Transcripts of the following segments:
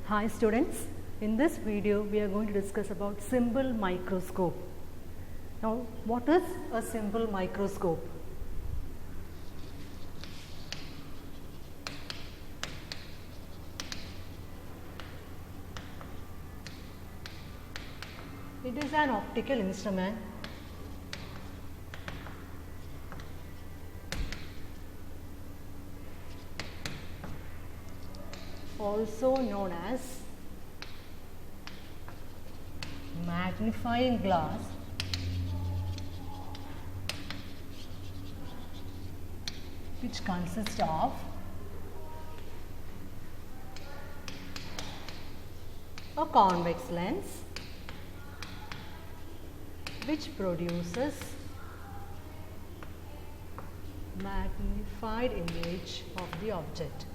Hi students, in this video we are going to discuss about simple microscope. Now what is a simple microscope? It is an optical instrument also known as magnifying glass which consists of a convex lens which produces magnified image of the object.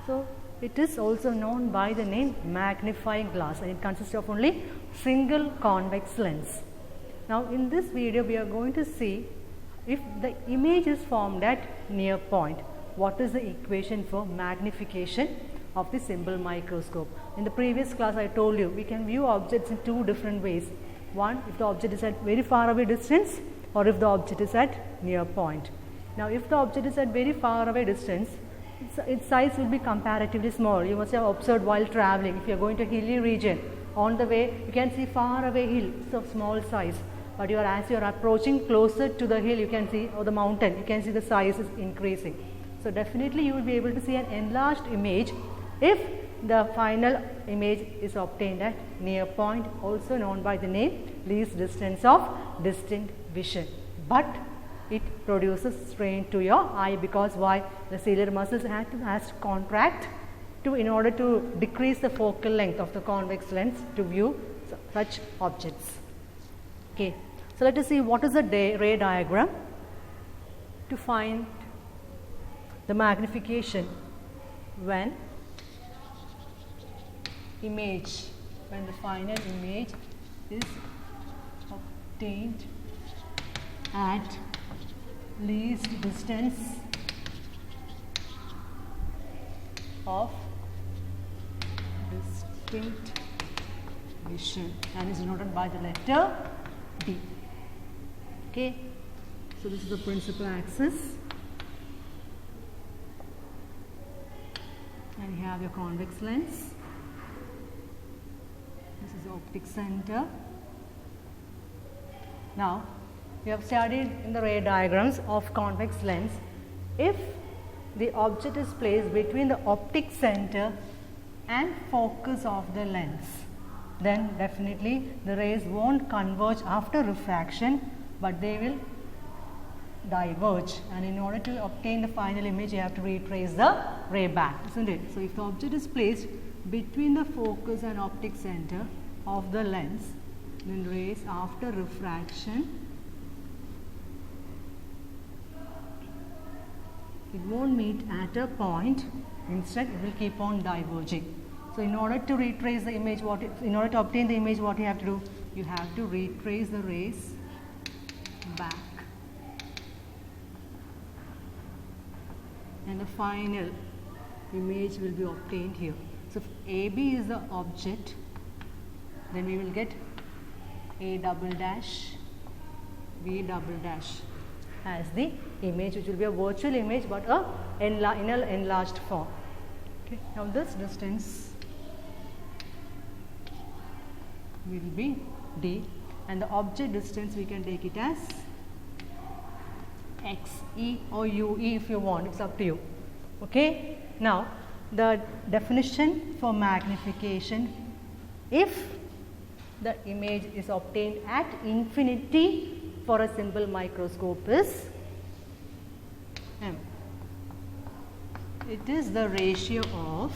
So it is also known by the name magnifying glass, and it consists of only single convex lens. Now in this video we are going to see if the image is formed at near point, what is the equation for magnification of the simple microscope. In the previous class I told you we can view objects in two different ways. One, if the object is at very far away distance, or if the object is at near point. Now if the object is at very far away distance, its size will be comparatively small. You must have observed while traveling, if you are going to a hilly region, on the way you can see far away hill, it's of small size, but as you are approaching closer to the hill, you can see, or the mountain, you can see the size is increasing. So definitely you will be able to see an enlarged image if the final image is obtained at near point, also known by the name least distance of distinct vision. But it produces strain to your eye, because why? The ciliary muscles has to contract in order to decrease the focal length of the convex lens to view such objects. Okay, so let us see what is the ray diagram to find the magnification when the final image is obtained at least distance of distinct vision, and is denoted by the letter D. Okay, so this is the principal axis, and you have your convex lens. This is the optic center. Now we have studied in the ray diagrams of convex lens, if the object is placed between the optic center and focus of the lens, then definitely the rays won't converge after refraction, but they will diverge, and in order to obtain the final image you have to retrace the ray back, isn't it? So if the object is placed between the focus and optic center of the lens, then rays after refraction, it won't meet at a point, instead it will keep on diverging. So in order to retrace the image, in order to obtain the image, what you have to do? You have to retrace the rays back, and the final image will be obtained here. So if AB is the object, then we will get A double dash, B double dash as the image, which will be a virtual image but in an enlarged form. Okay. Now this distance will be D, and the object distance we can take it as XE or UE if you want, it's up to you. Okay. Now the definition for magnification, if the image is obtained at infinity for a simple microscope, is M. It is the ratio of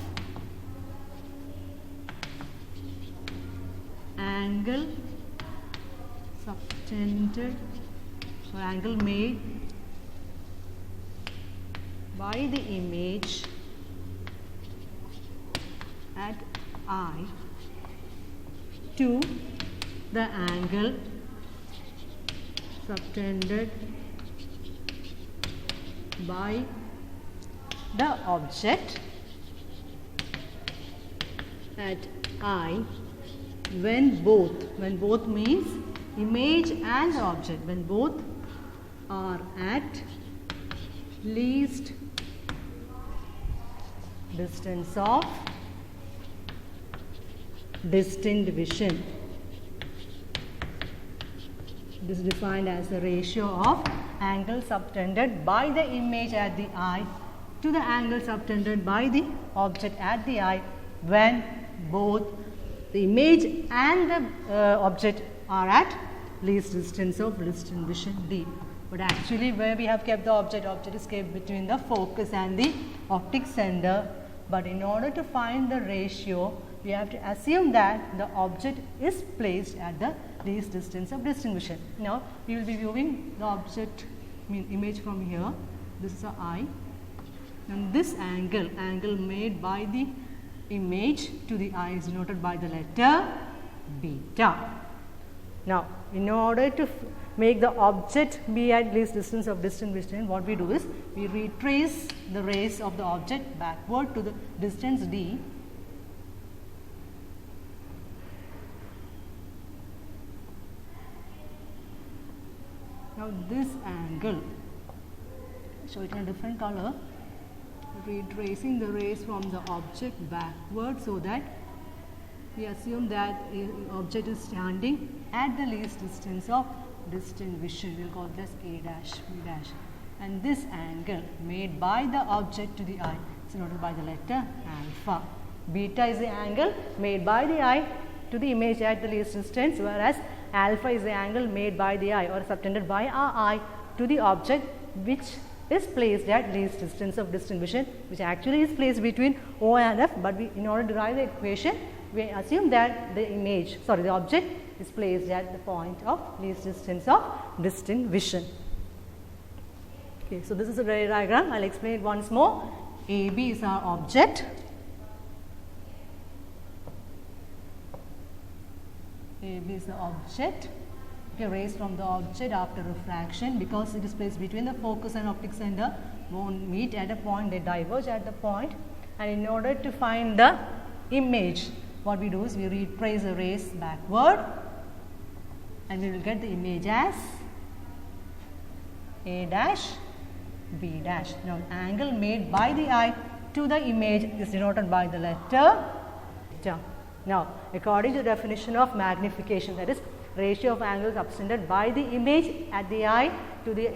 angle subtended or angle made by the image at I to the angle subtended by the object at I when both means image and the object, when both are at least distance of distinct vision. This is defined as the ratio of angle subtended by the image at the eye to the angle subtended by the object at the eye when both the image and the object are at least distance of distant vision D. But actually where we have kept the object is kept between the focus and the optic center. But in order to find the ratio, we have to assume that the object is placed at the least distance of distant vision. Now we will be viewing the object image from here. This is the eye, and this angle made by the image to the eye is denoted by the letter beta. Now in order to make the object be at least distance of distant vision, what we do is we retrace the rays of the object backward to the distance D. Now this angle, show it in a different color, retracing the rays from the object backward so that we assume that the object is standing at the least distance of distant vision. We will call this A dash, B dash. And this angle made by the object to the eye is denoted by the letter alpha. Beta is the angle made by the eye to the image at the least distance, whereas alpha is the angle made by the eye or subtended by our eye to the object which is placed at least distance of distant vision, which actually is placed between O and F, but in order to derive the equation, we assume that the object is placed at the point of least distance of distant vision. Okay, so this is a ray diagram. I'll explain it once more. AB is our object. AB is the object. Okay, rays from the object after refraction, because it is placed between the focus and optic center, won't meet at a point, they diverge at the point. And in order to find the image, what we do is we retrace the rays backward and we will get the image as A dash, B dash. Now angle made by the eye to the image is denoted by the letter beta. Now according to the definition of magnification, that is ratio of angles subtended by the image at the eye to the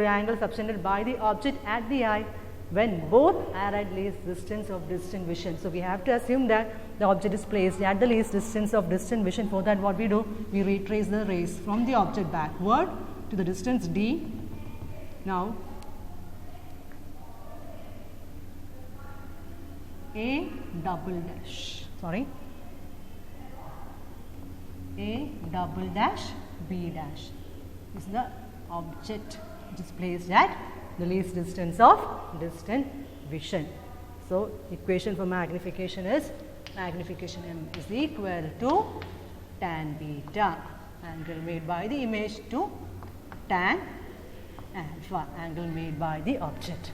angle subtended by the object at the eye when both are at least distance of distant vision. So we have to assume that the object is placed at the least distance of distant vision. For that, what we do, we retrace the rays from the object backward to the distance D. Now A double dash B dash is the object which is placed at the least distance of distant vision. So equation for magnification is magnification M is equal to tan beta, angle made by the image, to tan alpha, angle made by the object.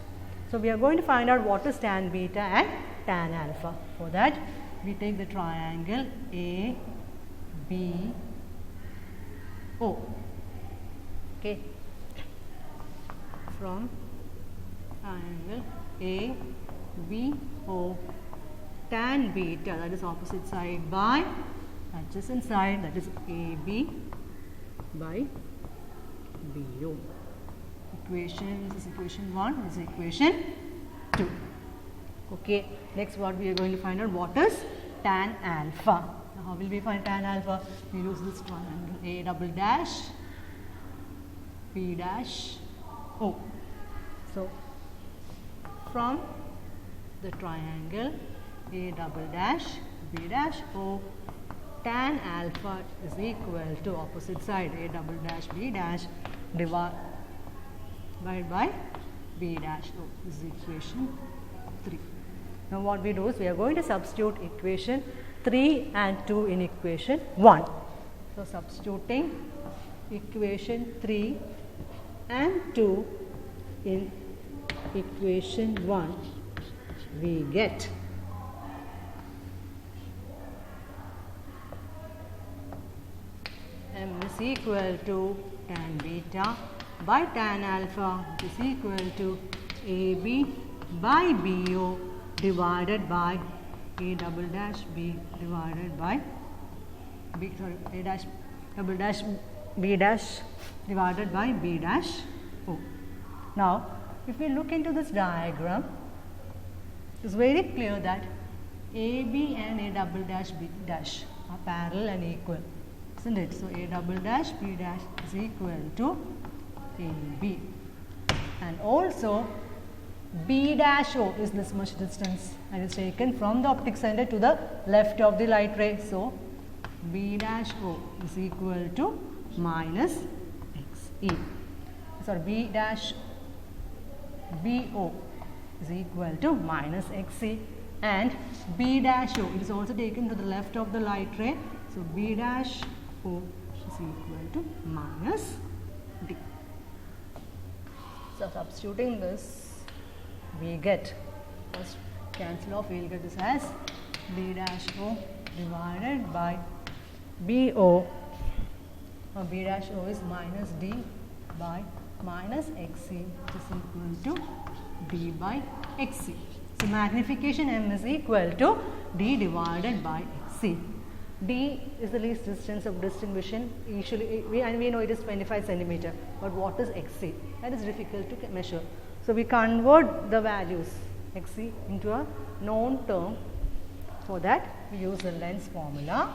So we are going to find out what is tan beta and tan alpha. For that, we take the triangle A B O. Okay, from triangle A B O, tan beta, that is opposite side by adjacent side, that is AB by BO. Equation, this is equation 1, this is equation 2. Okay, next what we are going to find out, what is tan alpha. Now how will we find tan alpha? We use this triangle A double dash B dash O. So from the triangle A double dash B dash O, tan alpha is equal to opposite side A double dash B dash divided by B dash O. This is equation 3. Now what we do is we are going to substitute equation 3 and 2 in equation 1. So substituting equation 3 and 2 in equation 1, we get m is equal to tan beta by tan alpha, which is equal to AB by BO divided by A double dash B divided by A dash double dash B dash divided by B dash O. Now, if we look into this diagram, it's very clear that AB and A double dash B dash are parallel and equal, isn't it? So, A double dash B dash is equal to AB, and also B dash O is this much distance and is taken from the optic center to the left of the light ray. So, B dash O is equal to minus XE. Sorry, B dash BO is equal to minus XE, and B dash O is also taken to the left of the light ray. So, B dash O is equal to minus D. So, substituting this, we get, first cancel off, we will get this as B dash O divided by BO, or B dash O is minus D by minus XC, which is equal to D by XC. So, magnification M is equal to D divided by XC. D is the least distance of distinction. Usually, we know it is 25 centimeter, but what is XC? That is difficult to measure. So, we convert the values XC into a known term. For that, we use the lens formula.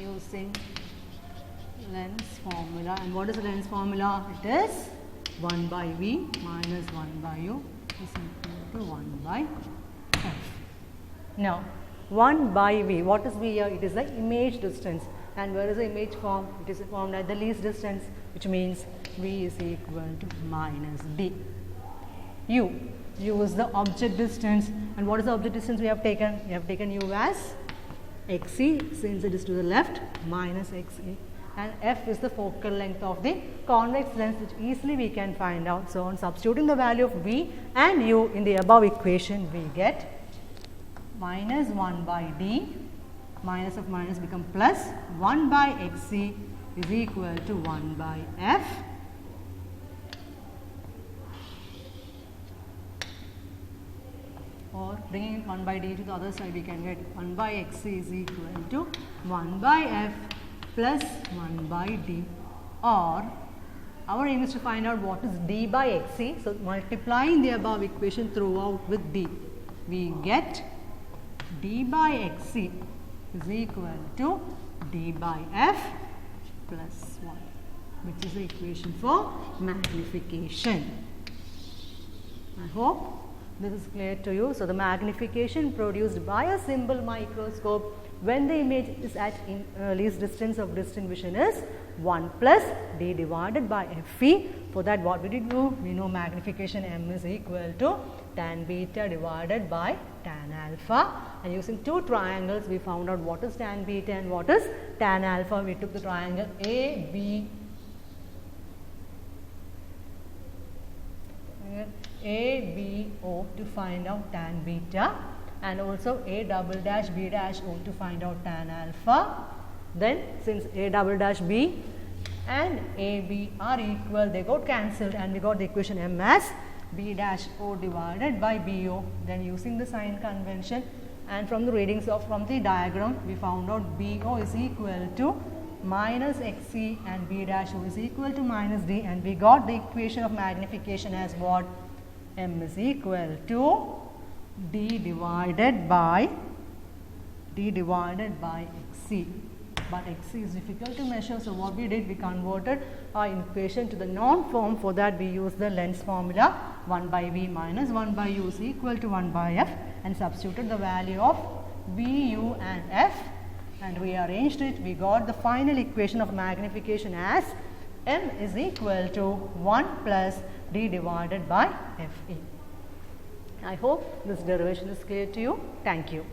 Using lens formula, and what is the lens formula? It is 1 by V minus 1 by U is equal to 1 by F. Now, 1 by V, what is V here? It is the image distance, and where is the image formed? It is formed at the least distance, which means V is equal to minus D. U is the object distance, and what is the object distance we have taken? We have taken U as XC, since it is to the left, minus XA, and F is the focal length of the convex lens, which easily we can find out. So, on substituting the value of V and U in the above equation, we get minus 1 by D, minus of minus become plus 1 by XC is equal to 1 by F. Or bringing 1 by D to the other side, we can get 1 by XC is equal to 1 by F plus 1 by D, or our aim is to find out what is D by XC. So, multiplying the above equation throughout with D, we get D by XC is equal to D by F plus 1, which is the equation for magnification. I hope this is clear to you. So, the magnification produced by a simple microscope when the image is at least distance of distant vision is 1 plus D divided by Fe. For that, what we did do? We know magnification M is equal to tan beta divided by tan alpha, and using two triangles we found out what is tan beta and what is tan alpha. We took the triangle ABO to find out tan beta, and also A double dash B dash O to find out tan alpha. Then, since A double dash B and AB are equal, they got cancelled, and we got the equation M as B dash O divided by BO. Then, using the sign convention and from the readings from the diagram, we found out BO is equal to minus XC and B dash O is equal to minus D, and we got the equation of magnification as what? M is equal to D divided by XC, but XC is difficult to measure. So, what we did, we converted our equation to the known form. For that, we used the lens formula 1 by V minus 1 by U is equal to 1 by F, and substituted the value of V, U and F, and we arranged it. We got the final equation of magnification as M is equal to 1 plus D divided by Fe. I hope this derivation is clear to you. Thank you.